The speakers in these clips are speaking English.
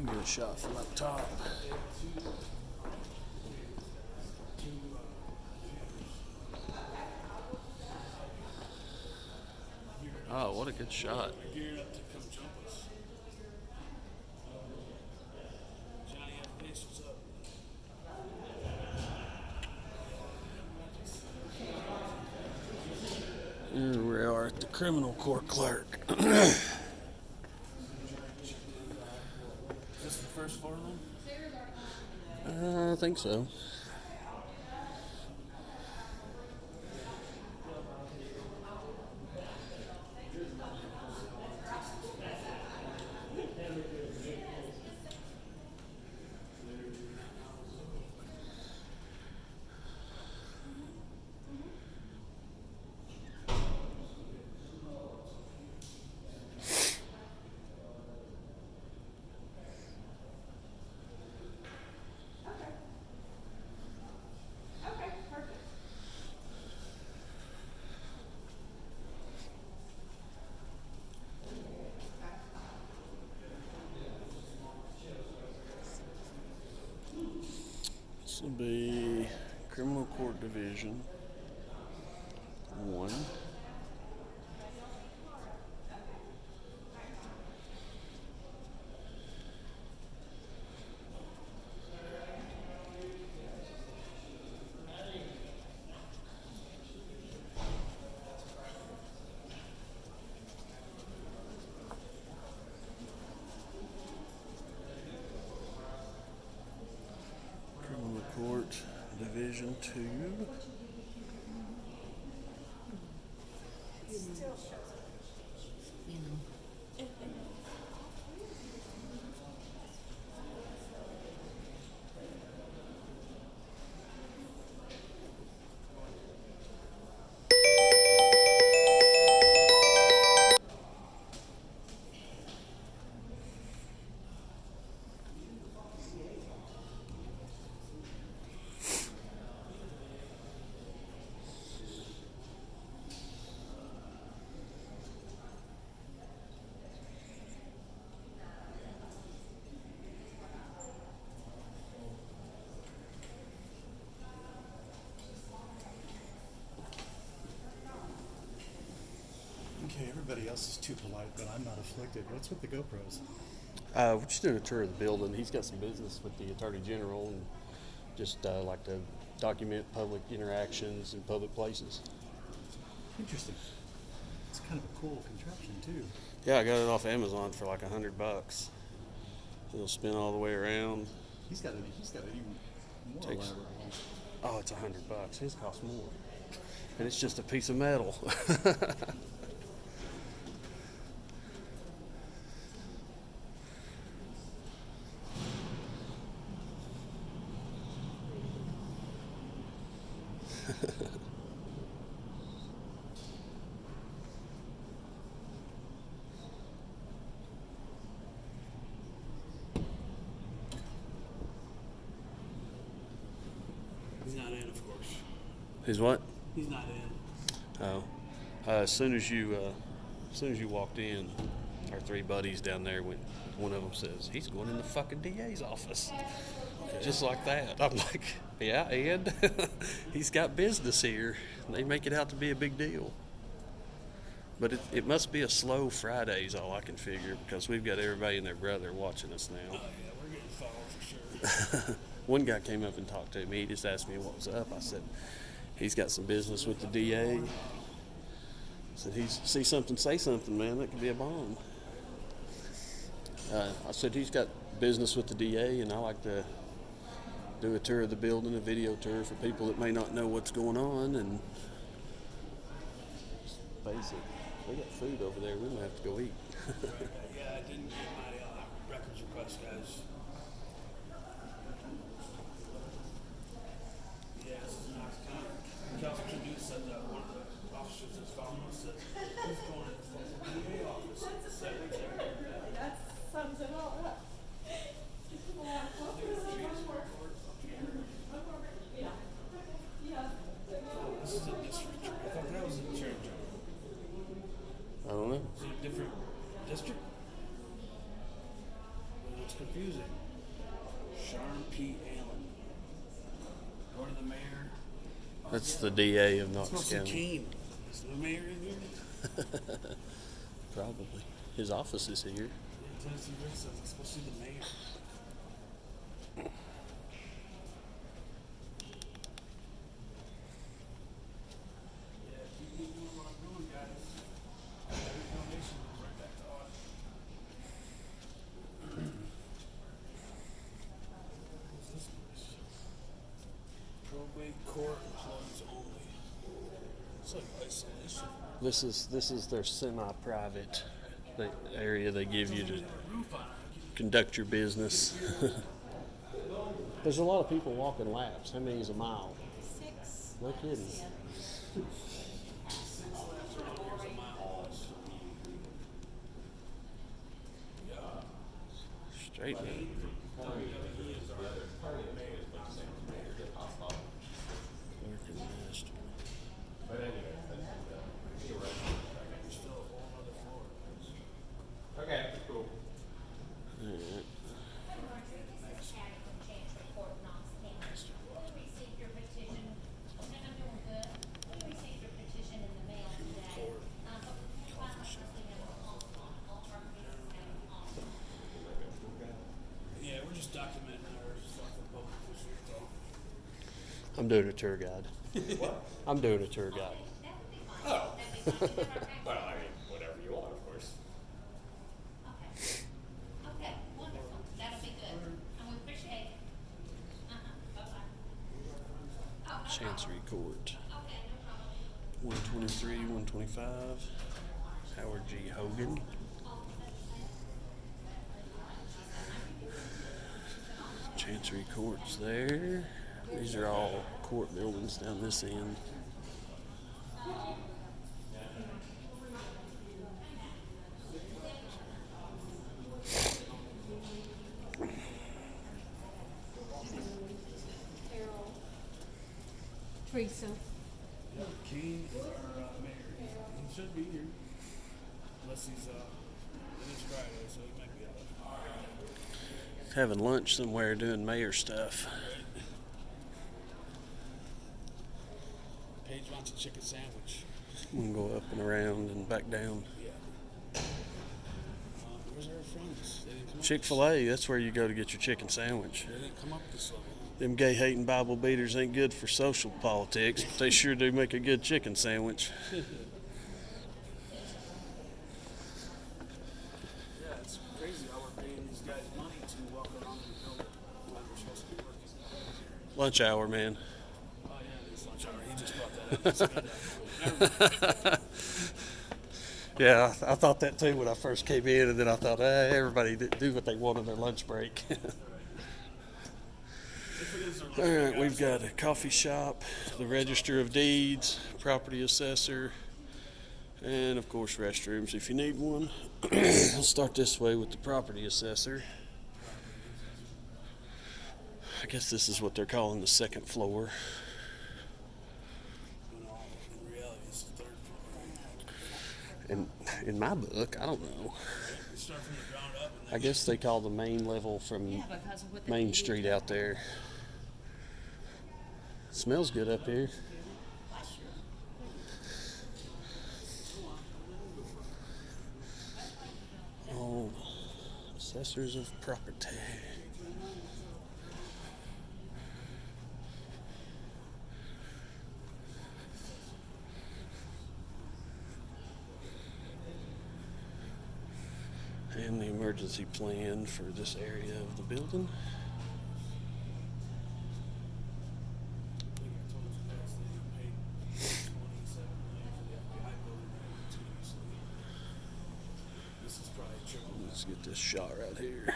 Get a shot from up top. Oh, what a good shot. Gearing up to come jump us. Johnny F. Face, what's up? Here we are at the criminal court clerk. Is this the first floor room? I think so. This will be Criminal Court Division 1. Criminal Court Division 2. Okay, everybody else is too polite, but I'm not afflicted. What's with the GoPros? We're just doing a tour of the building. He's got some business with the Attorney General and just like to document public interactions in public places. Interesting. It's kind of a cool contraption, too. Yeah, I got it off Amazon for like $100. It'll spin all the way around. He's got it even more Takes- elaborate one. Oh, it's $100. His costs more, and it's just a piece of metal. He's not in, of course. His what? He's not in. Oh, as soon as you walked in, our three buddies down there went. One of them says he's going in the fucking DA's office, just like that. I'm like, yeah, and he's got business here. They make it out to be a big deal, but it must be a slow Friday is all I can figure because we've got everybody and their brother watching us now. Oh, yeah, we're getting followed for sure. One guy came up and talked to me. He just asked me what was up. I said, he's got some business with the DA. I said, see something, say something, man. That could be a bomb. I said, he's got business with the DA, and I like to do a tour of the building, a video tour for people that may not know what's going on. And basic. We got food over there. We might have to go eat. Yeah, I didn't get my records request, guys. Yeah, this is Knox County. Council Tribune said that one of the officers that's following us said, who's going to the fucking DA office? That sums it all up. This is a district. I thought that was a church. I don't know. Is it a different district? it's confusing. Sharm P. Allen. Go to the mayor. That's the DA of Let's Knox go see County. Keene. Is the mayor in here? Probably. His office is here. Yeah, Tennessee Rick says let's go see the mayor. Yeah, keep me doing what I'm doing, guys. Every donation goes right back to Audit. What's this place? Probate court employees only. It's like isolation. This is their semi-private area they give you to Roof on it. conduct your business. There's a lot of people walking laps. How many is a mile? 6. No kidding. 6 laps around here's a mile. Straight man. Working master. Okay, cool. Alright. Yeah, we're just documenting our stuff for public fishery talk. I'm doing a tour guide. What? I'm doing a tour guide. Oh. Well, I mean, whatever you want, of course. Okay. Okay, wonderful. That'll be good. And we appreciate it. Bye-bye. Oh, no problem. Chancery Court. Okay, no problem. 123, 125. Howard G. Hogan. Chancery Court's there. These are all court buildings down this end. Carol. Teresa. Keene is our mayor. He should be here. Unless he's, it is Friday, so he might be out. Having lunch somewhere doing mayor stuff. Paige wants a chicken sandwich. We can go up and around and back down. Yeah. Where's our friends? They didn't come up Chick-fil-A, that's where you go to get your chicken sandwich. They didn't come up this level. Them gay-hating Bible beaters ain't good for social politics, but they sure do make a good chicken sandwich. Yeah, it's crazy how we're paying these guys money to walk around the building when we're supposed to be working. Lunch hour, man. Oh yeah, it's lunch hour. He just brought that up. Never mind. Yeah, I thought that too when I first came in, and then I thought, everybody do what they want on their lunch break. All right, we've got a coffee shop, the Register of Deeds, property assessor, and of course restrooms if you need one. I'll start this way with the property assessor. I guess this is what they're calling the second floor. In reality, it's the third floor. And in my book, I don't know. We start from the ground up and I guess they call the main level from because of what the Main PD Street out there. Smells good up here. Oh, assessors of property. And the emergency plan for this area of the building. this is probably triple. Let's get this shot right here.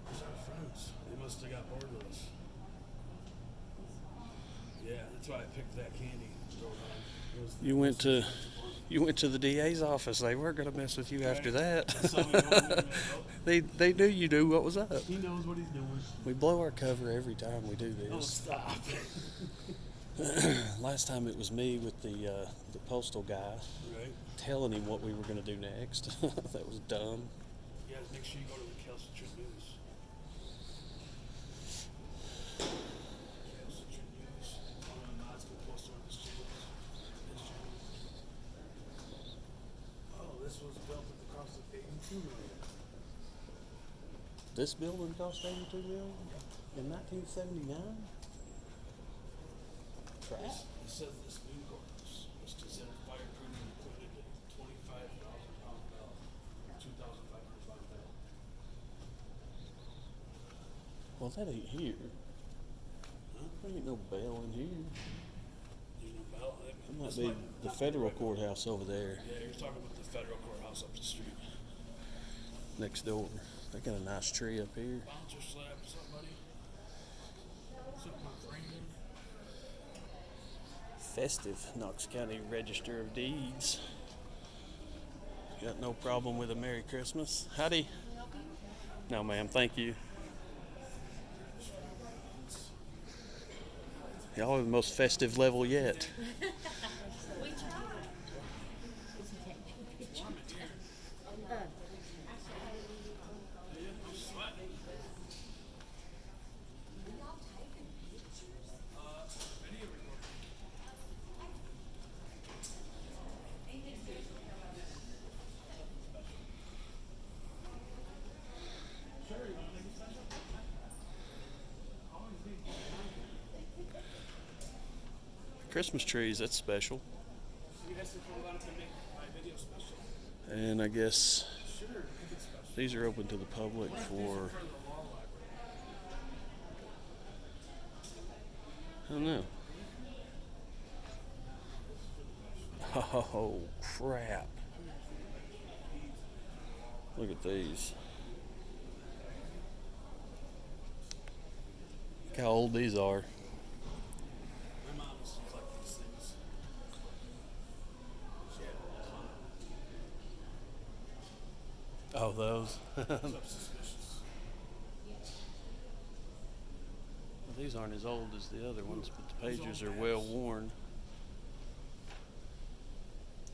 Where's our friends? They must have got bored with us. Yeah, that's why I picked that candy. It was the You went to the DA's office. They weren't going to mess with you after that. That's how we know we're gonna go. they knew you knew what was up. He knows what he's doing. We blow our cover every time we do Oh, this. stop. Last time it was me with the postal guy Right. telling him what we were going to do next. That was dumb. You gotta make sure you go to the Calcitrant News. Calcitrant News. Following Mott's gonna post on his channel. Oh, this was built at the cost of $82 million. This building cost $82 million in 1979. Crap. It says this new courthouse was considered fireproof and included a 25,000-pound bell, 2,500-pound bell. Well, that ain't here. There ain't no bell in here. You know, bell. That might be the federal courthouse over there, Yeah, you're talking about the federal courthouse up the street. next door. They got a nice tree up here. Bouncer slab, somebody. Something framing. Festive, Knox County Register of Deeds. Got no problem with a Merry Christmas. Howdy. No, ma'am, thank you. Y'all are the most festive level yet. We tried. Christmas trees, that's special. You asked if I wanted to make my video special. And I guess Sure, make it special. these are open to the public for, For the law library. I don't know. Oh, crap. Look at these. Look how old these are. My mom used to collect these things. Oh, those. Something suspicious. These aren't as old as the other ones, but the pages are well worn.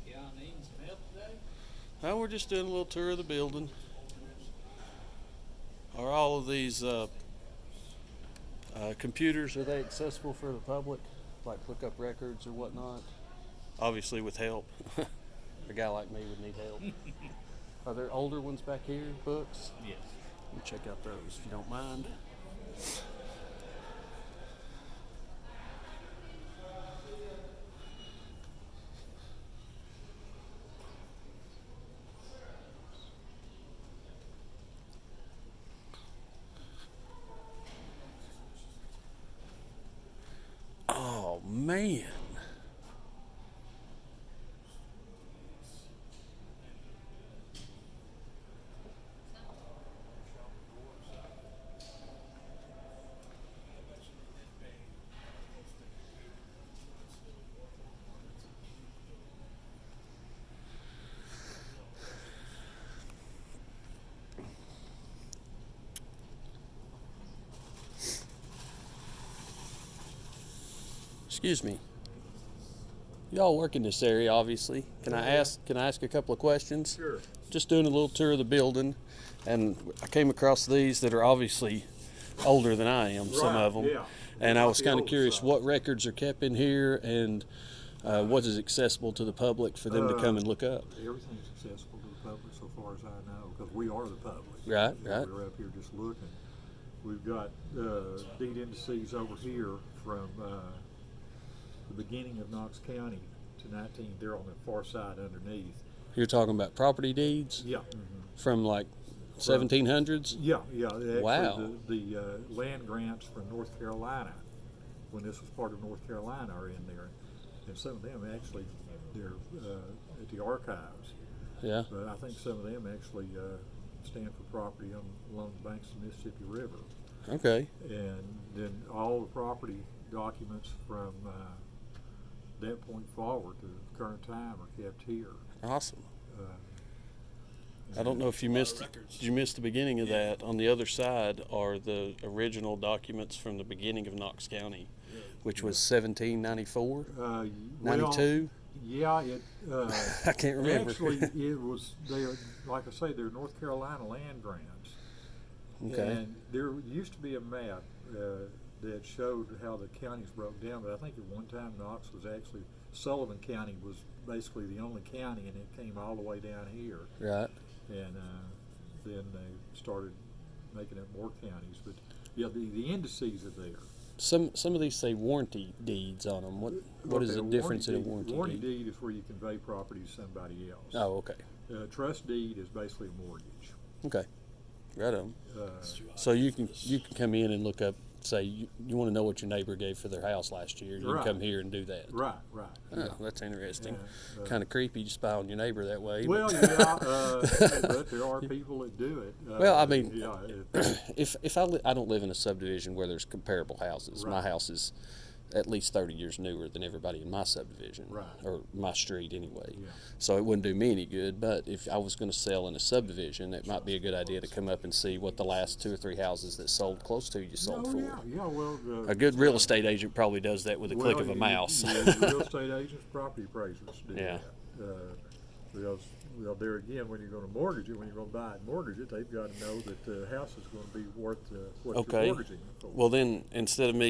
Yeah, names mail today? Oh, we're just doing a little tour of the building. Are all of these computers, are they accessible for the public? Like look up records or whatnot? Obviously with help. A guy like me would need help. Are there older ones back here, books? Yes. Let me check out those if you don't mind. Oh man. Excuse me. Y'all work in this area, obviously. Can I ask a couple of questions? Sure. Just doing a little tour of the building, and I came across these that are obviously older than I am. Some Right, of them. yeah. And I Not was the kind of old curious side. what records are kept in here, and what is accessible to the public for them to come and look up. Everything's accessible to the public so far as I know, because we are the public. Right, right. We're up here just looking. We've got deed indices over here from the beginning of Knox County to 19. They're on the far side underneath. You're talking about property deeds Yeah. from like 1700s. Yeah, yeah. Actually, Wow. The land grants from North Carolina, when this was part of North Carolina, are in there, and some of them actually they're at the archives. Yeah. But I think some of them actually stand for property along the banks of the Mississippi River, Okay. and then all the property documents from that point forward to the current time are kept here. Awesome. Uh, I don't know if you A lot of missed. records. Did you miss the beginning of that? On the other side are the original documents from the beginning of Knox County. which was 1794, Well, 92. yeah, I can't remember. Actually, it was, like I say, they're North Carolina land grants. Okay. And there used to be a map that showed how the counties broke down, but I think at one time Knox was actually, Sullivan County was basically the only county, and it came all the way down here. Right. And then they started making it more counties. But yeah, the indices are there. Some of these say warranty deeds on them. What is Okay, the difference in a warranty Warranty deed? deed is where you convey property to somebody else. Oh, okay. Trust deed is basically a mortgage. Okay. Right on. It's too hot So you for can this. come in and look up. Say you want to know what your neighbor gave for their house last year. You Right. can come here and do that. Right. Oh, that's interesting. Yeah, Kind of creepy to spy on your neighbor that way. Well, but- yeah, but there are people that do it. Well, I mean, yeah, if I don't live in a subdivision where there's comparable houses. My Right. house is at least 30 years newer than everybody in my subdivision, Right. or my street anyway. Yeah. So it wouldn't do me any good. But if I was going to sell in a subdivision, it might be a good idea to come up and see what the last 2 or 3 houses that sold close to you sold for. yeah. Well, A good real estate agent probably does that with a click of a mouse. Yeah, the real estate agents, property appraisers do Yeah. that. Because, well, there again, when you're going to mortgage it, when you're going to buy it and mortgage it, they've got to know that the house is going to be worth what Okay. you're mortgaging it for. Well, then instead of me